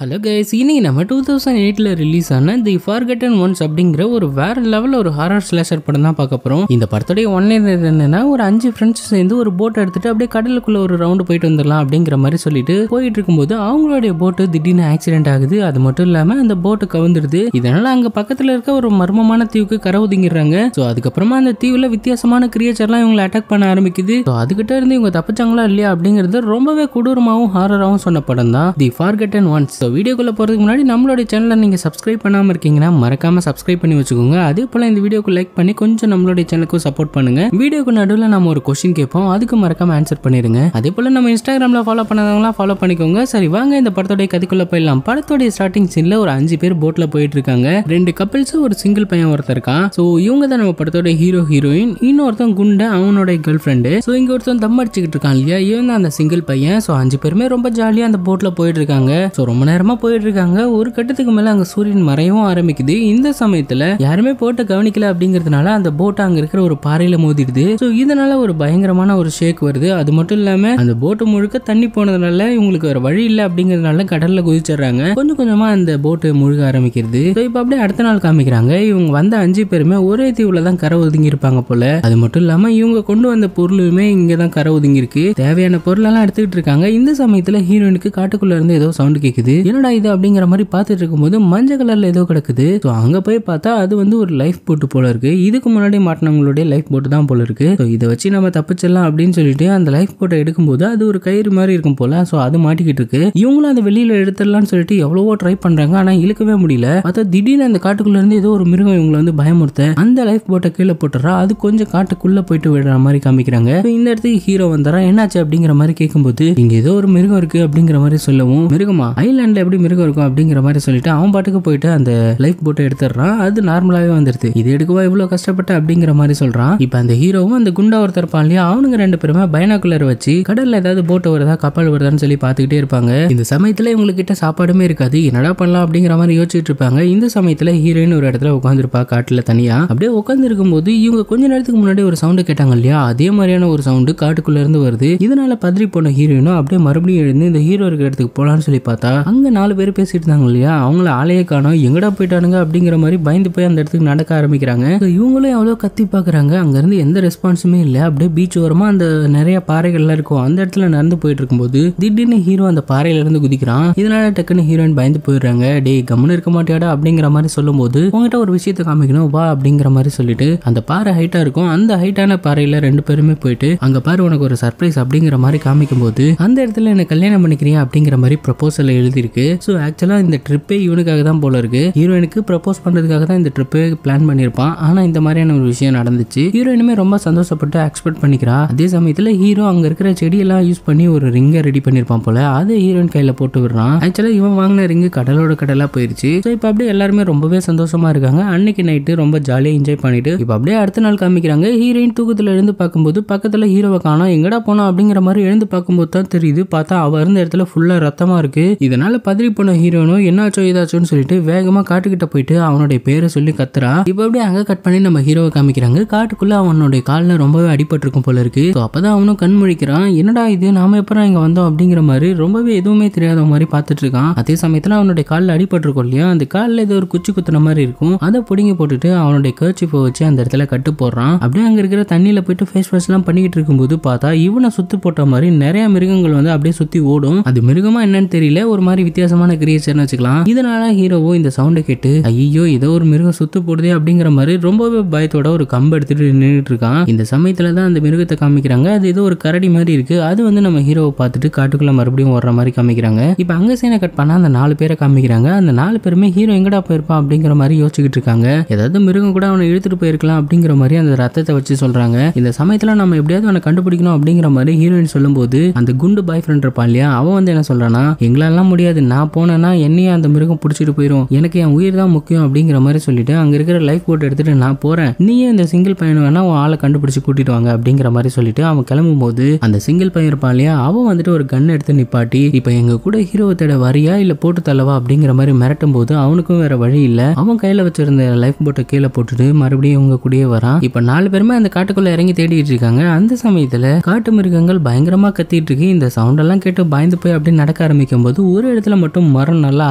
Hello guys, இன்னைக்கு நம்ம 2008ல release ஆன தி ஃபார்கட்டன் ஒன்ஸ் அப்படிங்கிற ஒரு வேற லெவல் ஒரு ஹாரர் ஸ்லாஷர் படம் தான் பார்க்க போறோம். இந்த படத்தோட ஒன்லைன் என்னன்னா, ஒரு 5 ஃப்ரெண்ட்ஸ் சேர்ந்து ஒரு போட் எடுத்துட்டு அப்படியே கடலுக்குள்ள ஒரு ரவுண்ட் போயிட்டு வந்துடலாம் அப்படிங்கிற மாதிரி சொல்லிட்டு போயிட்டு இருக்கும்போது அவங்களுடைய போட்டு திடீர்னு ஆக்சிடென்ட் ஆகுது. அது மட்டும் இல்லாம அந்த போட்டு கவுந்துடுது. இதனால அங்க பக்கத்துல இருக்க ஒரு மர்மமான தீவுக்கு கரை ஒதுங்கிடுறாங்க. ஸோ அதுக்கப்புறமா அந்த தீவுல வித்தியாசமான கிரியேச்சர்லாம் இவங்களை அட்டாக் பண்ண ஆரம்பிக்குது. ஸோ அதுகிட்ட இருந்து இவங்க தப்பிச்சாங்களா இல்லையா அப்படிங்கிறது ரொம்பவே கொடூரமாகவும் ஹாரராகவும் சொன்ன படம் தான் தி ஃபார்கட்டன் ஒன்ஸ். வீடியோக்குள்ள போறதுக்கு முன்னாடி நம்மளோட சேனலை நீங்க சப்ஸ்கிரைப் பண்ணாம இருக்கீங்கன்னா மறக்காம சப்ஸ்கிரைப் பண்ணி வச்சுக்கோங்க. அதே போல இந்த வீடியோக்கு லைக் பண்ணி கொஞ்சம் நம்மளோட சேனலுக்கு சப்போர்ட் பண்ணுங்க. வீடியோக்கு நடுவில் நம்ம ஒரு கொஸ்டின் கேட்போம், அதுக்கு மறக்காம ஆன்சர் பண்ணிருங்க. அதே போல நம்ம இன்ஸ்டாகிராம்ல ஃபாலோ பண்ணாதவங்களா ஃபாலோ பண்ணிக்கோங்க. சரி வாங்க இந்த படத்தோட கதைக்குள்ள போயிடலாம். படத்தோட ஸ்டார்டிங் சீன்ல ஒரு 5 பேர் போட்ல போயிட்டு இருக்காங்க. 2 கப்பிள்ஸ், ஒரு சிங்கிள் பையன் ஒருத்தர் இருக்கான். சோ இவங்க தான் நம்ம படத்தோட ஹீரோ ஹீரோயின். இன்னொருத்தன் குண்ட அவனோட கேர்ள் ஃப்ரெண்டு. சோ இங்க ஒருத்தன் தம் அடிச்சுக்கிட்டு இருக்கான் இல்லையா, இவன் தான் அந்த சிங்கிள் பையன். சோ 5 பேருமே ரொம்ப ஜாலியா அந்த போட்ல போயிட்டு இருக்காங்க. சோ ரொம்ப நேரமா போயிட்டு இருக்காங்க. ஒரு கட்டத்துக்கு மேல அங்க சூரியன் மறையவும் ஆரம்பிக்குது. இந்த சமயத்துல யாருமே போட்டை கவனிக்கல அப்படிங்கறதுனால அந்த போட் அங்க இருக்கிற ஒரு பாறையில மோதிடுது. சோ இதனால ஒரு பயங்கரமான ஒரு ஷேக் வருது. அது மட்டும் இல்லாம அந்த போட்டு முழுக்க தண்ணி போனதுனால இவங்களுக்கு வேற வழி இல்லை அப்படிங்கறதுனால கடல்ல குதிச்சிடுறாங்க. கொஞ்சம் கொஞ்சமா அந்த போட்டு முழுக ஆரம்பிக்கிறது. இப்ப அப்படியே அடுத்த நாள் காமிக்கிறாங்க. இவங்க வந்த 5 பேருமே ஒரே தீவுல தான் கரை ஒதுங்கி இருப்பாங்க போல. அது மட்டும் இல்லாம இவங்க கொண்டு வந்த பொருளுமே இங்கதான் கரை ஒதுங்கி இருக்கு. தேவையான பொருள் எல்லாம் எடுத்துக்கிட்டு இருக்காங்க. இந்த சமயத்துல ஹீரோயினுக்கு காட்டுக்குள்ள இருந்து ஏதோ சவுண்ட் கேக்குது. என்னடா இது அப்படிங்கிற மாதிரி பார்த்துட்டு இருக்கும்போது மஞ்சள் கலர்ல ஏதோ கிடக்குது. ஸோ அங்க போய் பார்த்தா அது வந்து ஒரு லைஃப் போட்டு போல இருக்கு. இதுக்கு முன்னாடி மாட்டினவங்களுடைய லைஃப் போட்டு தான் போல இருக்கு. ஸோ இதை வச்சு நம்ம தப்பிச்சிடலாம் அப்படின்னு சொல்லிட்டு அந்த லைஃப் போட்டை எடுக்கும்போது அது ஒரு கயிறு மாதிரி இருக்கும் போல. ஸோ அது மாட்டிக்கிட்டு இருக்கு. இவங்களும் அதை வெளியில எடுத்துடலாம்னு சொல்லிட்டு எவ்வளவோ ட்ரை பண்றாங்க. ஆனா இழுக்கவே முடியல. பார்த்தா திடீர்னு அந்த காட்டுக்குள்ள இருந்து ஏதோ ஒரு மிருகம் இவங்களை வந்து பயமுறுத்த அந்த லைஃப் போட்டை கீழே போட்டுறா. அது கொஞ்சம் காட்டுக்குள்ள போயிட்டு விடுற மாதிரி காமிக்கிறாங்க. இந்த இடத்துக்கு ஹீரோ வந்தாரா, என்னாச்சு அப்படிங்கிற மாதிரி கேட்கும்போது இங்க ஏதோ ஒரு மிருகம் இருக்கு அப்படிங்கிற மாதிரி சொல்லவும், மிருகமா, ஐலாண்ட்ல எப்படி மிருகம் இருக்கும் அப்படிங்கிற மாதிரி சொல்லிட்டு அவன் பாட்டுக்கு போயிட்டு அந்த லைஃப் போட்டை எடுத்துடுறான். அது நார்மலாவே வந்துருது. இது எடுக்கவா இவ்வளவு கஷ்டப்பட்ட அப்படிங்கிற மாதிரி சொல்றான். இப்ப அந்த ஹீரோவும் அந்த குண்டா ஒருத்தர் இருப்பான் இல்லையா, அவனுங்க 2 பேருமே பைனாக்குலர் வச்சு கடல்ல ஏதாவது போட்டு வருதா கப்பல் வருதான்னு சொல்லி பாத்துக்கிட்டே இருப்பாங்க. இந்த சமயத்துல இவங்க கிட்ட சாப்பாடுமே இருக்காது. என்னடா பண்ணலாம் அப்படிங்கிற மாதிரி யோசிச்சுட்டு இருப்பாங்க. இந்த சமயத்துல ஹீரோயின் ஒரு இடத்துல உட்காந்துருப்பா காட்டுல தனியா. அப்படியே உட்காந்து இருக்கும்போது இவங்க கொஞ்ச நேரத்துக்கு முன்னாடி ஒரு சவுண்ட் கேட்டாங்க இல்லையா, அதே மாதிரியான ஒரு சவுண்ட் காட்டுக்குள்ள இருந்து வருது. இதனால பதறி போன ஹீரோயினும் அப்படியே மறுபடியும் எழுந்து இந்த ஹீரோ இருக்கிற இடத்துக்கு போலான்னு சொல்லி பார்த்தா அங்க 4 பேர் பேசிட்டு இருந்தாங்க இல்லையா, அவங்கள ஆளையே காணோம், எங்கடா போயிட்டானுங்க அப்படிங்கிற மாதிரி பயந்து போய் அந்த இடத்துக்கு நடக்க ஆரம்பிக்கிறாங்க. இவங்களும் எவ்வளவு கத்தி பாக்குறாங்க. அங்க இருந்து எந்த ரெஸ்பான்ஸுமே இல்ல. அப்படியே பீச் ஓரமா அந்த நிறைய பாறைகள்லாம் இருக்கும். அந்த இடத்துல நடந்து போயிட்டு இருக்கும்போது திடீர்னு ஹீரோ அந்த பாறையில இருந்து குதிக்கிறான். இதனால டக்குன்னு ஹீரோயின் பயந்து போயிடுறாங்க. டேய் கம்முன்னு இருக்க மாட்டியாடா அப்படிங்கிற மாதிரி சொல்லும் போது உங்ககிட்ட ஒரு விஷயத்தை காமிக்கணும் வா அப்படிங்கிற மாதிரி சொல்லிட்டு அந்த பாறை ஹைட்டா இருக்கும். அந்த ஹைட்டான பாறையில 2 பேருமே போயிட்டு அங்க பாரு உனக்கு ஒரு சர்ப்ரைஸ் அப்படிங்கிற மாதிரி காமிக்கும் போது அந்த இடத்துல என்ன கல்யாணம் பண்ணிக்கிறியா அப்படிங்கிற மாதிரி ப்ரொபோசல் எழுதிருக்கு. ஸோ ஆக்சுவலா இந்த ட்ரிப்பே இவனுக்காக தான் போல இருக்கு. ஹீரோயினுக்கு ப்ரப்போஸ் பண்றதுக்காக தான் இந்த ட்ரிப்பே பிளான் பண்ணிருப்பான். ஆனா இந்த மாதிரியான ஒரு விஷயம் நடந்துச்சு. ஹீரோயினுமே ரொம்ப சந்தோஷப்பட்டு எக்ஸ்பெக்ட் பண்ணிக்கிறா. அதே சமயத்துல ஹீரோ அங்க இருக்கிற செடியெல்லாம் யூஸ் பண்ணி ஒரு ரிங்கை ரெடி பண்ணிருப்பான் போல. அதை ஹீரோயின் கையில போட்டு விடுறான். ஆக்சுவலா இவன் வாங்கின ரிங்கு கடலோட கடலா போயிருச்சு. ஸோ இப்போ அப்படியே எல்லாருமே ரொம்பவே சந்தோஷமா இருக்காங்க. அன்னைக்கு நைட்டு ரொம்ப ஜாலியா என்ஜாய் பண்ணிட்டு இப்போ அப்படியே அடுத்த நாள் காமிக்கிறாங்க. ஹீரோயின் தூக்கத்துல எழுந்து பார்க்கும்போது பக்கத்துல ஹீரோவை காணோம், எங்கடா போனோம் அப்படிங்கிற மாதிரி எழுந்து பார்க்கும்போது தான் தெரியுது. பார்த்தா அவ இருந்த இடத்துல ஃபுல்லா ரத்தமா இருக்கு. இதனால பதறி போன ஹீரோனும் என்னாச்சோ ஏதாச்சோன்னு சொல்லிட்டு வேகமா காட்டுக்கிட்ட போயிட்டு அவனுடைய பேரை சொல்லி கத்துறா. இப்ப அப்படியே அங்க கட் பண்ணி நம்ம ஹீரோவை காமிக்கிறாங்க. காட்டுக்குள்ள அவனுடைய கால்ல ரொம்பவே அடிபட்டு இருக்கும் போல இருக்கு. அப்பதான் அவனும் கண் முழிக்கிறான். என்னடா இது, நாம எப்பறம் இங்க வந்தோம் அப்படிங்கிற மாதிரி ரொம்பவே எதுவுமே தெரியாத மாதிரி பாத்துட்டு இருக்கான். அதே சமயத்துல அவனுடைய கால்ல அடிபட்டு இருக்கும் இல்லையா, அந்த கால்ல ஏதோ ஒரு குச்சி குத்துன மாதிரி இருக்கும். அதை புடுங்கி போட்டுட்டு அவனுடைய கர்ச்சீஃபை வச்சு அந்த இடத்துல கட்டு போடுறான். அப்படியே அங்க இருக்கிற தண்ணியில போயிட்டு ஃபேஸ் வாஷ் எல்லாம் பண்ணிக்கிட்டு இருக்கும்போது பார்த்தா இவனை சுத்து போட்ட மாதிரி நிறைய மிருகங்கள் வந்து அப்படியே சுத்தி ஓடும். அது மிருகமா என்னன்னு தெரியல, ஒரு மாதிரி வித்தியாசமான கிரியேச்சர்னு வச்சுக்கலாம். இதனால ஹீரோவோ இந்த சவுண்டை கேட்டு ஐயோ ஏதோ ஒரு மிருகம் சுத்து போடுதே அப்படிங்கிற மாதிரி ரொம்பவே பயத்தோட ஒரு கம்பு எடுத்துட்டு நின்றுட்டு இருக்கான். இந்த சமயத்துல தான் அந்த மிருகத்தை காமிக்கிறாங்க. அது ஏதோ ஒரு கரடி மாதிரி இருக்கு. அது வந்து நம்ம ஹீரோவை பார்த்துட்டு காட்டுக்குள்ள மறுபடியும் வர்ற மாதிரி காமிக்கிறாங்க. இப்ப அங்க சீனை கட் பண்ணா அந்த 4 பேரை காமிக்கிறாங்க. அந்த 4 பேருமே ஹீரோ எங்கடா போயிருப்பான் அப்படிங்கிற மாதிரி யோசிச்சுக்கிட்டு இருக்காங்க. ஏதாவது மிருகம் கூட அவனை இழுத்துட்டு போயிருக்கலாம் அப்படிங்கிற மாதிரி அந்த ரத்தத்தை வச்சு சொல்றாங்க. இந்த சமயத்துல நம்ம எப்படியாவது அவனை கண்டுபிடிக்கணும் அப்படிங்கிற மாதிரி ஹீரோயின் சொல்லும் போது அந்த குண்டு பாய் ஃப்ரெண்ட் இருப்பான் இல்லையா, அவன் வந்து என்ன சொல்றானா, எங்களாலாம் முடியாது, நான் போனேன்னா என்னையே அந்த மிருகம் பிடிச்சிட்டு போயிடும், எனக்கு என் உயிர் தான் முக்கியம் அப்படிங்கிற மாதிரி சொல்லிட்டு அங்க இருக்கிற லைஃப் போட் எடுத்துட்டு நான் போறேன், நீயே இந்த சிங்கிள் பையன் வேணா உன் ஆளை கண்டுபிடிச்சு கூட்டிட்டு வாங்க அப்படிங்கிற மாதிரி சொல்லிட்டு அவன் கிளம்பும் போது அந்த சிங்கிள் பையன் இருப்பான் இல்லையா, அவன் வந்துட்டு ஒரு கன் எடுத்து நிப்பாட்டி இப்ப எங்க கூட ஹீரோவை தேட வரியா இல்ல போட்டு தள்ளவா அப்படிங்கிற மாதிரி மிரட்டும் போது அவனுக்கும் வேற வழி இல்ல. அவன் கையில வச்சிருந்த லைஃப் போட்டை கீழே போட்டுட்டு மறுபடியும் இவங்க கூடயே வரான். இப்ப 4 பேருமே அந்த காட்டுக்குள்ள இறங்கி தேடிட்டு இருக்காங்க. அந்த சமயத்துல காட்டு மிருகங்கள் பயங்கரமா கத்திட்டு இருக்கு. இந்த சவுண்ட் எல்லாம் கேட்டு பயந்து போய் அப்படி நடக்க ஆரம்பிக்கும் போது ஒரு இடத்துல இடத்துல மட்டும் மரம் நல்லா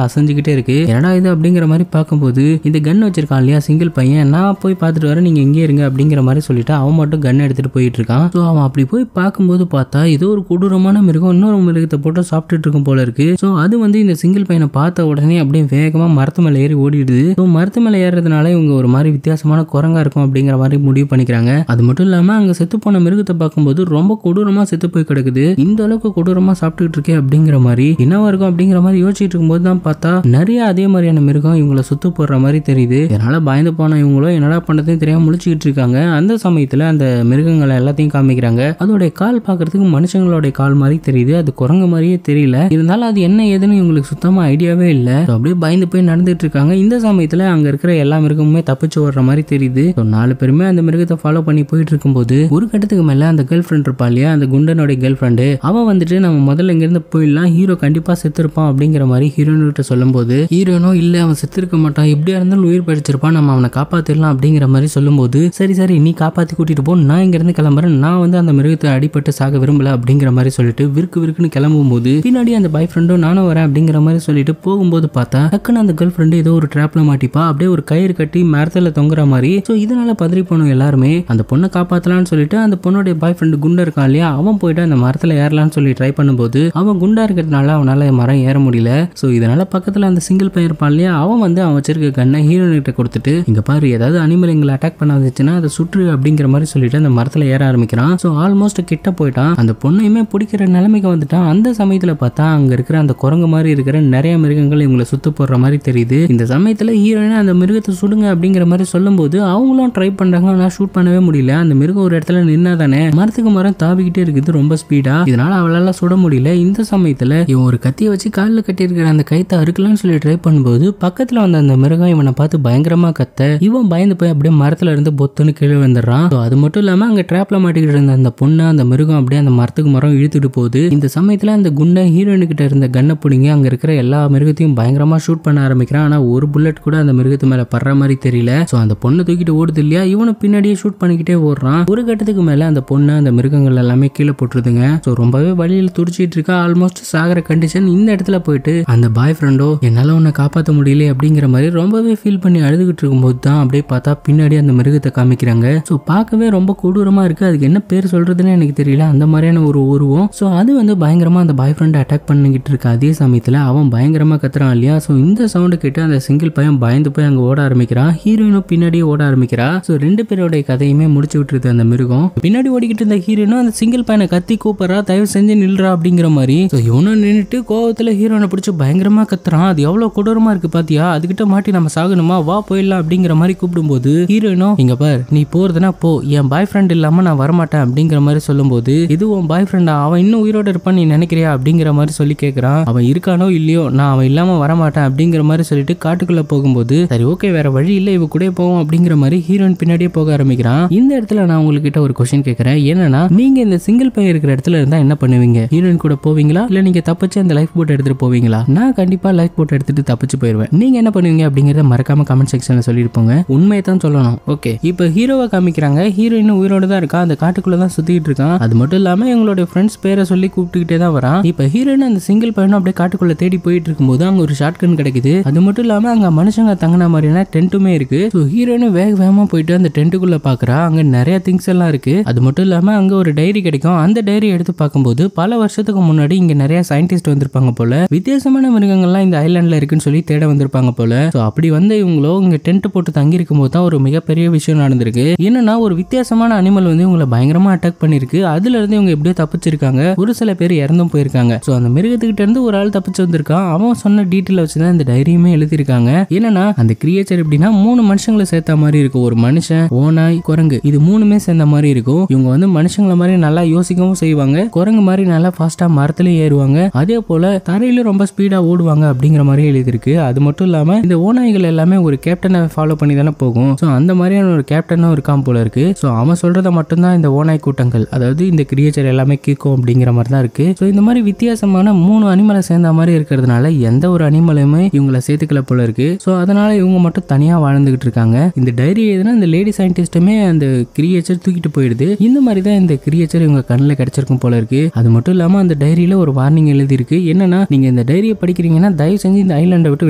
அசைஞ்சுக்கிட்டே இருக்கு. என்னடா இது அப்படிங்கிற மாதிரி பார்க்கும்போது இந்த கன் வச்சிருக்கான் இல்லையா சிங்கிள் பையன், நான் போய் பார்த்துட்டு வரேன், நீங்க எங்கே இருங்க அப்படிங்கிற மாதிரி சொல்லிட்டு அவன் மட்டும் கன் எடுத்துட்டு போயிட்டு இருக்கான். ஸோ அவன் அப்படி போய் பார்க்கும்போது பார்த்தா ஏதோ ஒரு கொடூரமான மிருகம் இன்னொரு மிருகத்தை போட்டு சாப்பிட்டுட்டு இருக்கும் போல இருக்கு. ஸோ அது வந்து இந்த சிங்கிள் பையனை பார்த்த உடனே அப்படியே வேகமா மரத்து மேல ஏறி ஓடிடுது. ஸோ மரத்து மேல ஏறதுனால இவங்க ஒரு மாதிரி வித்தியாசமான குரங்கா இருக்கும் அப்படிங்கிற மாதிரி முடிவு பண்ணிக்கிறாங்க. அது மட்டும் இல்லாம அங்க செத்து போன மிருகத்தை பார்க்கும்போது ரொம்ப கொடூரமா செத்து போய் கிடக்குது. இந்த அளவுக்கு கொடூரமா சாப்பிட்டுட்டு இருக்கே அப்படிங்கிற மாதிரி என்னவா இருக்கும் அப்படிங்கிற மாதிரி யோசிச்சுட்டு இருக்கும்போது தான் பார்த்தா நிறைய அதே மாதிரியான மிருகம் இவங்களை சுத்து போடுற மாதிரி தெரியுது. இதனால பயந்து போன இவங்களும் என்னடா பண்றதுன்னு தெரியாம முழிச்சுக்கிட்டு இருக்காங்க. அந்த சமயத்துல அந்த மிருகங்களை எல்லாத்தையும் காமிக்கிறாங்க. அதோட கால் பார்க்கறதுக்கு மனுஷங்களோட கால் மாதிரி தெரியுது, அது குரங்கு மாதிரியே தெரியல. இருந்தாலும் அது என்ன ஏதுன்னு இவங்களுக்கு சுத்தமா ஐடியாவே இல்ல. அப்படியே பயந்து போய் நடந்துட்டு இருக்காங்க. இந்த சமயத்துல அங்க இருக்கிற எல்லா மிருகமுமே தப்பிச்சு ஓடுற மாதிரி தெரியுது. 4 பேருமே அந்த மிருகத்தை ஃபாலோ பண்ணி போயிட்டு இருக்கும்போது ஒரு கட்டத்துக்கு மேல அந்த கேர்ள் ஃப்ரெண்ட் இருப்பா இல்லையா, அந்த குண்டனோட கேர்ள் ஃப்ரெண்டு, அவன் வந்துட்டு நம்ம முதல்ல இங்க இருந்து போயிடலாம், ஹீரோ கண்டிப்பா செத்துருப்பான் அப்படிங்கிற மாதிரி ஹீரோயின் கிட்ட சொல்லும் போது ஹீரோனோ இல்ல அவன் செத்துருக்க மாட்டான், எப்படியா இருந்தாலும் உயிர் பறிச்சிருப்பான், நம்ம அவனை காப்பாத்திடலாம் அப்படிங்கிற மாதிரி சொல்லும் போது சரி சரி நீ காப்பாத்தி கூட்டிட்டு போ, நான் இங்க இருந்து கிளம்புறேன், நான் வந்து அந்த மிருகத்தை அடிபட்டு சாக விரும்பல அப்படிங்கிற மாதிரி சொல்லிட்டு விருக்குன்னு கிளம்பும் போது பின்னாடி அந்த பாய் ஃப்ரெண்டும் நானும் வரேன் அப்படிங்கிற மாதிரி சொல்லிட்டு போகும்போது பார்த்தா டக்குன்னு அந்த கேர்ள் ஃப்ரெண்டு ஏதோ ஒரு ட்ராப்ல மாட்டிப்பா, அப்படியே ஒரு கயிறு கட்டி மரத்துல தொங்குற மாதிரி. சோ இதனால பதறி போனோம் எல்லாருமே. அந்த பொண்ணை காப்பாத்தலாம்னு சொல்லிட்டு அந்த பொண்ணோட பாய் ஃப்ரெண்டு குண்டா இருக்கான் இல்லையா, அவன் போயிட்டு அந்த மரத்துல ஏறலாம்னு சொல்லி ட்ரை பண்ணும்போது அவன் குண்டா இருக்கிறதுனால அவனால மரம் ஏற முடியல. சோ இதனால பக்கத்துல அந்த சிங்கிள் பையன் இருப்பான் இல்லையா, அவன் வந்து அவன் வச்சிருக்க கண்ணை ஹீரோயின் கிட்ட கொடுத்துட்டு இங்க பாரு ஏதாவது அனிமல் எங்களை அட்டாக் பண்ண வந்துச்சுன்னா அதை சுற்று அப்படிங்கிற மாதிரி சொல்லிட்டு அந்த மரத்துல ஏற ஆரம்பிக்கிறான். சோ ஆல்மோஸ்ட் கிட்ட போயிட்டான், அந்த பொண்ணையுமே பிடிக்கிற நிலைமைக்கு வந்துட்டான். அந்த சமயத்துல பார்த்தா அங்க இருக்கிற அந்த குரங்கு மாதிரி இருக்கிற நிறைய மிருகங்கள் இவங்களை சுத்து போடுற மாதிரி தெரியுது. இந்த சமயத்துல ஹீரோயின் அந்த மிருகத்தை சுடுங்க அப்படிங்கிற மாதிரி சொல்லும் போது அவங்களும் ட்ரை பண்றாங்க, ஆனா ஷூட் பண்ணவே முடியல. அந்த மிருகம் ஒரு இடத்துல நின்னா தானே, மரத்துக்கு மரம் தாவிக்கிட்டே இருக்குது ரொம்ப ஸ்பீடா, இதனால அவளால சுட முடியல. இந்த சமயத்துல இவன் ஒரு கத்தியை வச்சு காலில் கட்டி இருக்கிற அந்த கைத்தை அறுக்கலாம்னு சொல்லி ட்ரை பண்ணும்போது பக்கத்துல வந்த அந்த மிருகம் இவனை பார்த்து பயங்கரமா கத்த, இவன் பயந்து போய் அப்படியே மரத்துல இருந்து பொத்துன்னு கீழே வந்துடுறான். அது மட்டும் இல்லாம அங்க ட்ராப்ல மாட்டிக்கிட்டு இருந்த அந்த பொண்ணு அந்த மிருகம் அப்படியே அந்த மரத்துக்கு மரம் இழுத்துட்டு போகுது. இந்த சமயத்துல அந்த குண்டை ஹீரோயின் கிட்ட இருந்த கண்ணை பிடிங்க அங்க இருக்கிற எல்லா மிருகத்தையும் பயங்கரமா ஷூட் பண்ண ஆரம்பிக்கிறான். ஆனா ஒரு புல்லட் கூட அந்த மிருகத்து மேல படுற மாதிரி தெரியல. சோ அந்த பொண்ணு தூக்கிட்டு ஓடுது இல்லையா, இவனை பின்னாடியே ஷூட் பண்ணிக்கிட்டே ஓடுறான். ஒரு கட்டத்துக்கு மேல அந்த பொண்ணு அந்த மிருகங்கள் எல்லாமே கீழே போட்டுருதுங்க. சோ ரொம்பவே வழியில் துடிச்சிட்டு இருக்கா, ஆல்மோஸ்ட் சாகர கண்டிஷன். இந்த இடத்துல போயிட்டு அந்த பாய் ஃப்ரெண்டோ என்னால உன்னை காப்பாற்ற முடியல அப்படிங்கிற மாதிரி ரொம்பவே ஃபீல் பண்ணி அழுதுகிட்டு இருக்கும்போது தான் அப்படியே பார்த்தா பின்னாடி அந்த மிருகத்தை காமிக்கிறாங்க. சோ பார்க்கவே ரொம்ப கொடூரமா இருக்கு, அதுக்கு என்ன பேர் சொல்றதுன்னு எனக்கு தெரியல, அந்த மாதிரியான ஒரு உருவம். சோ அது வந்து பயங்கரமா அந்த பாய் ஃப்ரெண்ட் அட்டாக் பண்ணிக்கிட்டு இருக்கு. அதே சமயத்துல அவன் பயங்கரமா கத்துறான் இல்லையா. சோ இந்த சவுண்ட் கேட்டு அந்த சிங்கிள் பையன் பயந்து போய் அங்க ஓட ஆரம்பிக்கிறான், ஹீரோயினும் பின்னாடியே ஓட ஆரம்பிக்கிறா. சோ 2 பேரோட கதையுமே முடிச்சு விட்டுருது அந்த மிருகம். பின்னாடி ஓடிக்கிட்டு இருந்த ஹீரோயினும் அந்த சிங்கிள் பையனை கத்தி கூப்பிடுறா, தயவு செஞ்சு நில்றா அப்படிங்கிற மாதிரி. சோ இவனும் நின்னுட்டு கோவத்துல ஹீரோயினை பிடிச்சி பயங்கரமா கத்துறான், அது எவ்வளவு கொடூரமா இருக்கு பாத்தியா, அதுகிட்ட மாட்டி நம்ம சாகணுமா, வா போயிடலாம் அப்படிங்கிற மாதிரி கூப்பிடும் போது ஹீரோயினும் இங்க பார் நீ போறதுனா போ, என் பாய் ஃப்ரெண்ட் இல்லாம நான் வரமாட்டேன் அப்படிங்கிற மாதிரி சொல்லும் போது இது உன் பாய் ஃப்ரெண்டா, அவன் இன்னும் உயிரோட இருப்பான் நீ நினைக்கிறியா அப்படிங்கிற மாதிரி சொல்லி கேட்கறான். அவன் இருக்கானோ இல்லையோ நான் அவன் இல்லாம வரமாட்டேன் அப்படிங்கிற மாதிரி சொல்லிட்டு காட்டுக்குள்ள போகும்போது சரி ஓகே வேற வழி இல்ல இவ கூட போவோம் அப்படிங்கிற மாதிரி ஹீரோயின் பின்னாடியே போக ஆரம்பிக்கிறான். இந்த இடத்துல நான் உங்ககிட்ட ஒரு क्वेश्चन கேட்கறேன், என்னன்னா நீங்க இந்த சிங்கிள் பையன் இருக்கிற இடத்துல இருந்தா என்ன பண்ணுவீங்க, ஹீரோயின் கூட போவீங்களா இல்ல நீங்க தப்பிச்சு அந்த லைஃப் போட் எடுத்துட்டு போவீங்களா? நான் கண்டிப்பா லைஃப் போட் எடுத்துட்டு தப்பிச்சு போயிருவேன். நீங்க என்ன பண்ணுவீங்க அப்படிங்கறத மறக்காம கமெண்ட் செக்ஷன்ல சொல்லிருப்போங்க, உண்மையை தான் சொல்லணும். ஓகே இப்போ ஹீரோவை காமிக்கிறாங்க, ஹீரோயின் உயிரோட தான் இருக்கா, அந்த காட்டுக்குள்ள தான் சுத்திட்டு இருக்கான். அது மட்டும் இல்லாம எங்களோட ஃப்ரெண்ட்ஸ் பேரை சொல்லி கூப்பிட்டுக்கிட்டே தான் வரான். இப்ப ஹீரோயின் அந்த சிங்கிள் பையனும் அப்படியே காட்டுக்குள்ள தேடி போயிட்டு இருக்கும்போது அங்க ஒரு ஷார்ட் கன் கிடைக்குது. அது மட்டும் இல்லாம அங்க மனுஷங்க தங்கின மாதிரியான டென்ட்டுமே இருக்கு. ஸோ ஹீரோயின் வேகமா போயிட்டு அந்த டென்ட்டுக்குள்ள பாக்குறா, அங்க நிறைய திங்ஸ் எல்லாம் இருக்கு. அது மட்டும் இல்லாம அங்க ஒரு டைரி கிடைக்கும். அந்த டைரி எடுத்து பார்க்கும்போது பல வருஷத்துக்கு முன்னாடி இங்க நிறைய சயின்டிஸ்ட் வந்திருப்பாங்க போல, வித்தியாசமான மிருகங்கள்லாம் இந்த ஐலாண்ட்ல இருக்குன்னு சொல்லி தேட வந்திருப்பாங்க போல. ஸோ அப்படி வந்து இவங்களோ இங்க டென்ட் போட்டு தங்கி இருக்கும் போது தான் ஒரு மிகப்பெரிய விஷயம் நடந்திருக்கு. என்னன்னா ஒரு வித்தியாசமான அனிமல் வந்து இவங்களை பயங்கரமா அட்டாக் பண்ணிருக்கு. அதுல இருந்து இவங்க எப்படியோ தப்பிச்சிருக்காங்க, ஒரு சில பேர் இறந்தும் போயிருக்காங்க. ஸோ அந்த மிருகத்துக்கிட்ட இருந்து ஒரு ஆள் தப்பிச்சு வந்திருக்கான், அவன் சொன்ன டீட்டெயில் வச்சுதான் இந்த டைரியுமே எழுதிருக்காங்க. என்னன்னா அந்த கிரியேச்சர் எப்படின்னா 3 மனுஷங்களை சேர்த்த மாதிரி இருக்கும், ஒரு மனுஷன், ஓனாய், குரங்கு, இது 3மே சேர்ந்த மாதிரி இருக்கும். இவங்க வந்து மனுஷங்களை மாதிரி நல்லா யோசிக்கவும் செய்வாங்க, குரங்கு மாதிரி நல்லா ஃபாஸ்டா மரத்துலயும் ஏறுவாங்க, அதே போல தரையிலும் ரொம்ப ஸ்பீடா ஓடுவாங்க அப்படிங்கிற மாதிரி எழுதிருக்கு. அது மட்டும் இல்லாம இந்த ஓநாய்கள் எல்லாமே ஒரு கேப்டனை ஃபாலோ பண்ணி தானே போகும். ஸோ அந்த மாதிரியான ஒரு கேப்டனும் இருக்கான் போல இருக்கு. ஸோ அவன் சொல்றத மட்டும்தான் இந்த ஓநாய் கூட்டங்கள், அதாவது இந்த கிரியேச்சர் எல்லாமே கேட்கும் அப்படிங்கிற மாதிரி தான் இருக்கு. ஸோ இந்த மாதிரி வித்தியாசமான 3 அனிமலை சேர்ந்த மாதிரி இருக்கிறதுனால எந்த ஒரு அனிமலுமே இவங்களை சேர்த்துக்கல போல இருக்கு. ஸோ அதனால இவங்க மட்டும் தனியா வாழ்ந்துகிட்டு இருக்காங்க. இந்த டைரி எதுனா இந்த லேடி சயின்டிஸ்டுமே அந்த கிரியேச்சர் தூக்கிட்டு போயிடுது. இந்த மாதிரி தான் இந்த கிரியேச்சர் இவங்க கண்ணில் கிடைச்சிருக்கும் போல இருக்கு. அது மட்டும் இல்லாம அந்த டைரியில ஒரு வார்னிங் எழுதி இருக்கு, என்னன்னா நீங்க இந்த டைரியை படிக்கிறீங்கன்னா தயவு செஞ்சு இந்த ஐலாண்டை விட்டு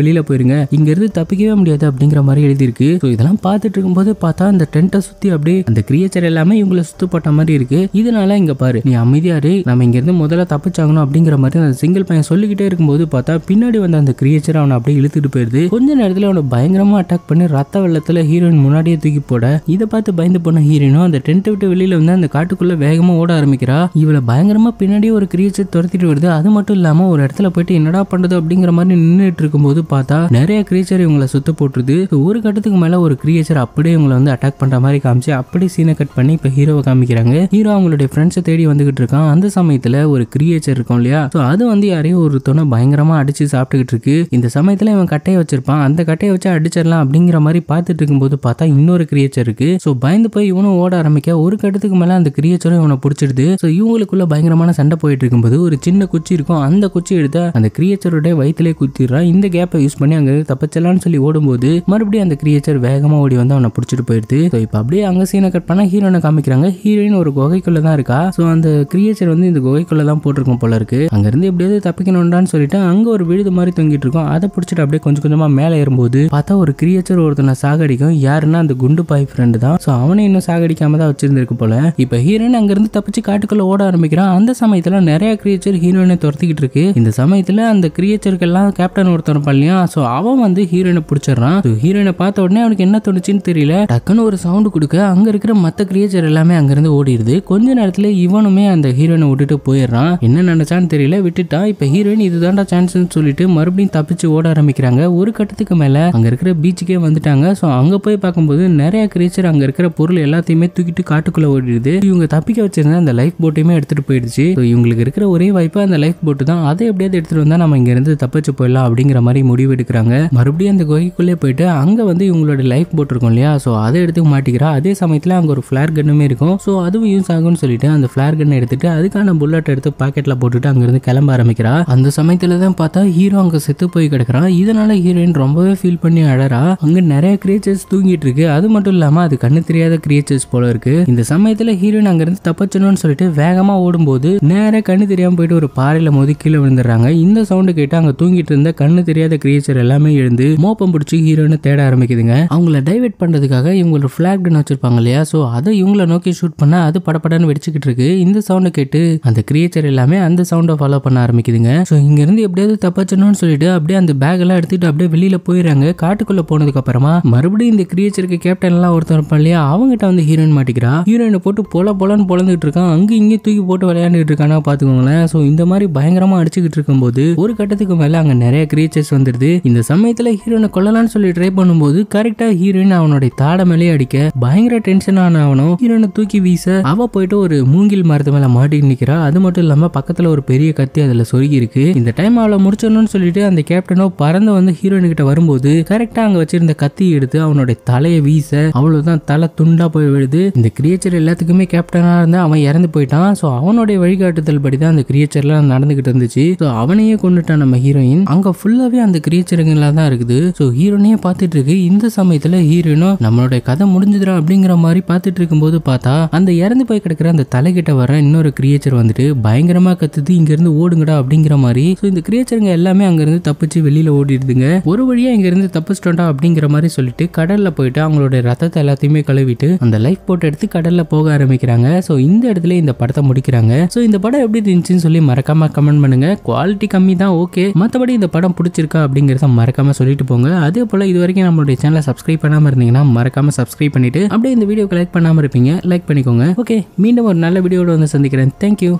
வெளியில போயிருங்க, இங்க இருந்து தப்பிக்கவே முடியாது அப்படிங்கிற மாதிரி எழுதிருக்கு. இதெல்லாம் பார்த்துட்டு இருக்கும்போது பார்த்தா இந்த டென்ட்டை சுத்தி அப்படியே அந்த கிரியேச்சர் எல்லாமே இவங்களை சுத்தப்பட்ட மாதிரி இருக்கு. இதனால இங்க பாரு, நீ அமைதியாரு, நம்ம இங்க இருந்து முதல்ல தப்பிச்சாகணும் அப்படிங்கிற மாதிரி அந்த சிங்கிள் பையன் சொல்லிக்கிட்டே இருக்கும்போது பார்த்தா பின்னாடி வந்து அந்த கிரியேச்சர் அவனை அப்படியே இழுத்துட்டு போயிருது. கொஞ்ச நேரத்துல அவனை பயங்கரமா அட்டாக் பண்ணி ரத்த வெள்ளத்துல ஹீரோயின் முன்னாடியே தூக்கி போட, இதை பார்த்து பயந்து போன ஹீரோயினும் அந்த டென்ட்டை விட்டு வெளியில வந்து அந்த காட்டுக்குள்ள வேகமா ஓட ஆரம்பிக்கிறா. இவளை பயங்கரமா பின்னாடியே ஒரு கிரியேச்சர் துரத்திட்டு வருது. அது மட்டும் இல்லாம ஒரு இடத்துல போயிட்டு என்னடா பண்றது அப்படிங்கிற மாதிரி நின்றுட்டு இருக்கும்போது பார்த்தா நிறைய கிரியேச்சர் இவங்களை சுத்த போட்டுருது. ஒரு கட்டத்துக்கு மேல ஒரு கிரியேச்சர் அப்படியே இவங்களை வந்து அட்டாக் பண்ற மாதிரி காமிச்சு அப்படியே சீனை கட் பண்ணி இப்ப ஹீரோவை காமிக்கிறாங்க. ஹீரோ அவங்களுடைய ஃப்ரெண்ட்ஸை தேடி வந்துகிட்டு இருக்கான். அந்த சமயத்துல ஒரு கிரியேச்சர் இருக்கும் இல்லையா, அது வந்து யாரையும் ஒருத்தனை பயங்கரமா அடிச்சு சாப்பிட்டுக்கிட்டு இருக்கு. இந்த சமயத்துல இவன் கட்டையை வச்சிருப்பான், அந்த கட்டையை வச்சு அடிச்சிடலாம் அப்படிங்கிற மாதிரி பார்த்துட்டு இருக்கும்போது பார்த்தா இன்னொரு கிரியேச்சர் இருக்கு. பயந்து போய் இவனும் ஓட ஆரம்பிக்க ஒரு கட்டத்துக்கு மேல அந்த கிரியேச்சரும் இவனை பிடிச்சிடுது. இவங்களுக்குள்ள பயங்கரமான சண்டை போயிட்டு இருக்கும்போது ஒரு சின்ன குச்சி இருக்கும், அந்த குச்சி எடுத்து அந்த கிரியேச்சருடைய வயிற்றிலே குத்திடுறான். இந்த கேப்பை யூஸ் பண்ணி அங்க தப்பிச்சலான்னு சொல்லி ஓடும்போது மறுபடியும் அந்த கிரியேச்சர் வேகமா ஓடி வந்து அவனை பிடிச்சிட்டு போயிடுது. இப்ப அப்படியே அங்க சீனை கட் பண்ணா ஹீரோனை காமிக்கிறாங்க. ஹீரோயின் ஒரு குகைக்குள்ள தான் இருக்கா. அந்த கிரியேச்சர் வந்து இந்த குகைக்குள்ள தான் போட்டிருக்கும் போல இருக்கு. அங்க இருந்து எப்படியாவது தப்பிக்கணும்டான்னு சொல்லிட்டு அங்க ஒரு விழுது மாதிரி தொங்கிட்டு இருக்கும். அதை பிடிச்சிட்டு அப்படியே கொஞ்சம் கொஞ்சமா மேல ஏறும்போது பார்த்தா ஒரு கிரியேச்சர் ஒருத்தனை சாகடிக்கும். யாருன்னா அந்த குண்டு பாய் ஃப்ரெண்டு தான். அவனை இன்னும் சாகடிக்காம தான் வச்சிருந்திருக்கு போல. இப்ப ஹீரோயின் அங்க இருந்து தப்பிச்சு காட்டுக்குள்ள ஓட ஆரம்பிக்கிறான். அந்த சமயத்துல நிறைய கிரியேச்சர் ஹீரோயினை துரத்திக்கிட்டு இருக்கு. இந்த சமயத்துல அந்த கிரியேச்சருக்கு எல்லாம் கேப்டன் ஒருத்தர் பள்ளியா அவன் வந்து ஹீரோயினை பிடிச்சிடறான். ஹீரோயினை பார்த்த உடனே அவனுக்கு என்ன தோணுச்சுன்னு தெரியல, டக்குன்னு ஒரு சவுண்ட் கொடுக்க அங்க இருக்கிற மத்த கிரியேச்சர் எல்லாமே அங்க இருந்து ஓடிடுது. கொஞ்ச நேரத்துல இவனுமே அந்த ஹீரோயினை விட்டுட்டு போயிடுறான். என்ன நினைச்சான்னு தெரியல, விட்டுட்டா. இப்ப ஹீரோயின் இதுதான்டா சான்ஸ்னு சொல்லிட்டு மறுபடியும் தப்பிச்சு ஓட ஆரம்பிக்கிறாங்க. ஒரு கட்டத்துக்கு மேல அங்க இருக்கிற பீச்சுக்கே வந்துட்டாங்க. அங்க போய் பார்க்கும்போது நிறைய கிரியேச்சர் அங்க இருக்கிற பொருள் எல்லாத்தையுமே தூக்கிட்டு காட்டுக்குள்ள ஓடிடுது. இவங்க தப்பிக்க வச்சிருந்த அந்த லைஃப் போட்டையுமே எடுத்துட்டு போயிடுச்சு. இவங்களுக்கு இருக்கிற ஒரே வாய்ப்பு அந்த லைஃப் போட்டு தான். அதை எப்படியாவது எடுத்துட்டு வந்தா நம்ம இங்க இருந்து தப்பிச்சு போயிடலாம் அப்படிங்கிற மாதிரி முடிவு எடுக்கிறாங்க. மறுபடியும் அந்த குகைக்குள்ளே போயிட்டு அங்க வந்து இவங்களோட லைஃப் போட் இருக்கும் இல்லையா, அதை எடுத்து மாட்டிக்கிறா. அதே சமயத்துல அங்க ஒரு ஃபிளேர் கன்னுமே இருக்கும். அதுவும் யூஸ் ஆகும்னு சொல்லிட்டு அந்த ஃபிளேர் கன் எடுத்துட்டு அதுக்கான புல்லட் எடுத்து பாக்கெட்ல போட்டுட்டு அங்க இருந்து கிளம்ப ஆரம்பிக்கிறா. அந்த சமயத்துல தான் பார்த்தா ஹீரோ அங்க செத்து போய் கிடக்குறான். இதனால ஹீரோயின் ரொம்பவே ஃபீல் பண்ணி அழறா. அங்க நிறைய கிரியேச்சர்ஸ் தூங்கிட்டு இருக்கு. அது மட்டும் இல்லாம அது கண்ணு தெரியாத கிரியேச்சர்ஸ் போல இருக்கு. இந்த சமயத்துல ஹீரோயின் அங்க இருந்து தப்பிச்சணும்னு சொல்லிட்டு வேகமா ஓடும்போது நேர கண்ணு தெரியாம போயிட்டு ஒரு பாறையில மோதி கீழே விழுந்துடுறாங்க. இந்த சவுண்ட் கேட்டு அங்க தூங்கிட்டு இருந்த கண்ணு தெரியாத கிரியேச்சர் எல்லாமே எழுந்து மோப்பம் பிடிச்சி ஹீரோயினை தேட ஆரம்பிக்குதுங்க. அவங்கள டைவர்ட் பண்றதுக்காக இவங்களோட ஃபிளாக் கன் வச்சிருப்பாங்க இல்லையா, அதை இவங்கள நோக்கி ஷூட் பண்ண அது படப்படன்னு வெடிச்சுக்கிட்டு இருக்கு. இந்த சவுண்டை கேட்டு அந்த கிரியேச்சர் எல்லாமே அந்த சவுண்டை ஃபாலோ பண்ண ஆரம்பிக்குதுங்க. இங்க இருந்து எப்படியாவது தப்பிச்சணும்னு சொல்லிட்டு அப்படியே அந்த பேக் எல்லாம் எடுத்துட்டு அப்படியே வெளியில போயிடுறாங்க. காட்டுக்குள்ள போனதுக்கு அப்புறமா மறுபடியும் இந்த கிரியேச்சருக்கு கேப்டன் எல்லாம் ஒருத்தர் இருப்பான் இல்லையா, அவங்ககிட்ட வந்து ஹீரோயின் மாட்டிக்கிறா. ஹீரோயினை போட்டு பொலன்னு பொழந்துட்டு இருக்கான். அங்க இங்கே தூக்கி போட்டு விளையாண்டுட்டு இருக்கானா பாத்துக்கோங்களேன். இந்த மாதிரி பயங்கரமா அடிச்சுக்கிட்டு இருக்கும்போது ஒரு கட்டத்துக்கு மேல அங்க நிறைய கிரியேச்சர்ஸ் வந்துருது. இந்த சமயத்துல ஹீரோயினை கொல்லலாம்னு சொல்லி ட்ரை பண்ணும்போது கரெக்டா ஹீரோயின் அவனுடைய தாடை மேலே அடிக்க பயங்கர டென்ஷன் ஆனவனும் ஹீரோயினை தூக்கி வீச அவ போயிட்டு ஒரு மூங்கில் மரத்து மேல மாட்டி நிக்கிறா. அது மட்டும் இல்லாம பக்கத்துல ஒரு பெரிய கத்தி அதுல சொருகி இருக்கு. இந்த டைம் அவளை முடிச்சணும்னு சொல்லிட்டு அந்த கேப்டனோ பறந்து வந்து ஹீரோயின் கிட்ட வரும்போது கரெக்டா அங்க வச்சிருந்த கத்தி எடுத்து அவனுடைய தலையை வீச அவ்வளவுதான் தலை துண்டா போய் விழுது. இந்த கிரியேச்சர் எல்லாத்துக்குமே கேப்டனா இருந்தா அவன் இறந்து போயிட்டான். அவனுடைய வழிகாட்டுதல் படிதான் அந்த கிரியேச்சர்லாம் நடந்துகிட்டு இருந்துச்சு. அவனையே கொண்டுட்டான் நம்ம ஹீரோயின். அங்க ஃபுல்லாவே அந்த கிரியேச்சருங்களா தான் இருக்குது. ஹீரோனையே பார்த்துட்டு இருக்கு. இந்த சமயத்துல ஹீரோயினும் நம்மளுடைய கதை முடிஞ்சுதுரா அப்படிங்கிற மாதிரி பார்த்துட்டு இருக்கும்போது பார்த்தா அந்த இறந்து போய் கிடக்கிற அந்த தலைகிட்ட வர இன்னொரு கிரியேச்சர் வந்துட்டு பயங்கரமா கத்துது, இங்க இருந்து ஓடுங்கடா அப்படிங்கிற மாதிரி. இந்த கிரியேச்சருங்க எல்லாமே அங்க இருந்து தப்பிச்சு வெளியில ஓடிடுதுங்க. ஒரு வழியா இங்க இருந்து தப்பிச்சிட்டோம்டா அப்படிங்கிற மாதிரி சொல்லிட்டு கடல்ல போயிட்டு அவங்களுடைய ரத்தத்தை எல்லாத்தையுமே கழுவிட்டு அந்த லைஃப் போட் எடுத்து கடல்ல போக ஆரம்பிக்கிறாங்க. இந்த இடத்துல இந்த படத்தை முடிக்கிறாங்க. இந்த படம் எப்படி இருந்துச்சுன்னு சொல்லி மறக்காம கமெண்ட் பண்ணுங்க. குவாலிட்டி கம்மி தான், ஓகே. மற்றபடி இந்த படம் பிடிச்சிருக்கா அப்படிங்கறத மறக்காம சொல்லிட்டு போங்க. அதே போல இது வரைக்கும் நம்மளுடைய சேனலை சப்ஸ்கிரைப் பண்ணாம இருந்தீங்கன்னா மறக்காம சப்ஸ்கிரைப் பண்ணிட்டு அப்படியே இந்த வீடியோக்கு லைக் பண்ணாம இருப்பீங்க, லைக் பண்ணிக்கோங்க. ஓகே, மீண்டும் ஒரு நல்ல வீடியோட வந்து சந்திக்கிறேன். தேங்க்யூ.